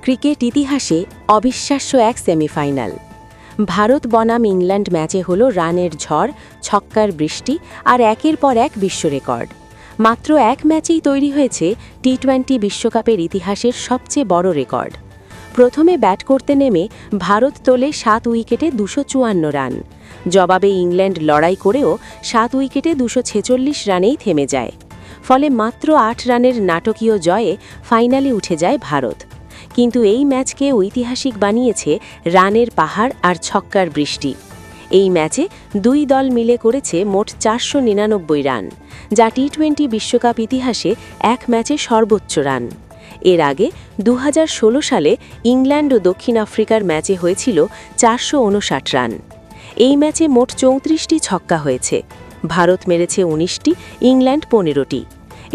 Cricket ইতিহাসে অবিশ্বাস্য এক সেমিফাইনাল। ভারত বনাম ইংল্যান্ড ম্যাচে হলো রানের ঝড়, ছক্কার বৃষ্টি আর একের পর এক বিশ্ব রেকর্ড। মাত্র এক ম্যাচেই তৈরি হয়েছে টি-20 বিশ্বকাপের ইতিহাসের সবচেয়ে বড় রেকর্ড। প্রথমে ব্যাট করতে নেমে ভারত তোলে 7 উইকেটে 254 রান। জবাবে ইংল্যান্ড লড়াই করেও 7 উইকেটে 246 রানেই থেমে যায়। ফলে মাত্র 8 রানের নাটকীয় জয়ে ফাইনালে উঠে যায় ভারত। কিন্তু এই ম্যাচকে ঐতিহাসিক বানিয়েছে রানের পাহাড় আর ছক্কার বৃষ্টি। এই ম্যাচে দুই দল মিলে করেছে মোট 499 রান, যা টি-20 বিশ্বকাপ ইতিহাসে এক ম্যাচে সর্বোচ্চ রান। এর আগে 2016 সালে ইংল্যান্ড ও দক্ষিণ আফ্রিকার ম্যাচে হয়েছিল 459 রান। এই ম্যাচে মোট 34টি ছক্কা হয়েছে। ভারত মেরেছে 19টি, ইংল্যান্ড 15টি।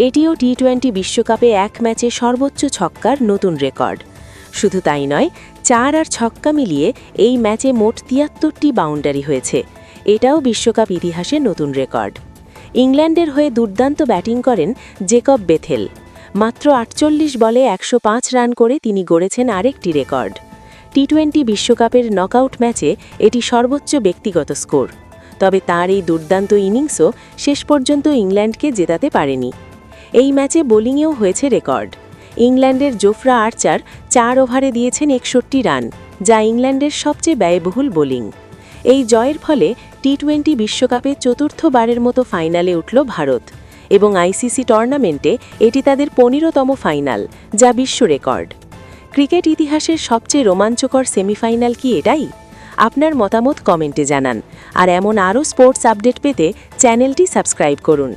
এটিও টি-20 বিশ্বকাপে এক ম্যাচে সর্বোচ্চ ছক্কার নতুন রেকর্ড। শুধু তাই নয়, 4 আর ছক্কা মিলিয়ে এই ম্যাচে মোট 73টি বাউন্ডারি হয়েছে। এটাও বিশ্বকাপ ইতিহাসে নতুন রেকর্ড। ইংল্যান্ডের হয়ে দুর্দান্ত ব্যাটিং করেন জেকব বেথেল। মাত্র 48 বলে 105 রান করে তিনি গড়েছেন আরেকটি রেকর্ড। টি-20 বিশ্বকাপের নকআউট ম্যাচে এটি সর্বোচ্চ ব্যক্তিগত স্কোর। তবে তার এই দুর্দান্ত ইনিংসও শেষ পর্যন্ত ইংল্যান্ডকে জেতাতে পারেনি। এই ম্যাচে বোলিংয়েও হয়েছে রেকর্ড। ইংল্যান্ডের জোফরা আর্চার 4 ওভারে দিয়েছেন 61 রান, যা ইংল্যান্ডের সবচেয়ে ব্যয়বহুল বোলিং। এই জয়ের ফলে টি-20 বিশ্বকাপে চতুর্থবারের মতো ফাইনালে উঠল ভারত, এবং আইসিসি টুর্নামেন্টে এটি তাদের 15তম ফাইনাল, যা বিশ্ব রেকর্ড। ক্রিকেট ইতিহাসের সবচেয়ে রোমাঞ্চকর সেমিফাইনাল কি এটাই? আপনার মতামত কমেন্টে জানান, আর এমন আরও স্পোর্টস আপডেট পেতে চ্যানেলটি সাবস্ক্রাইব করুন।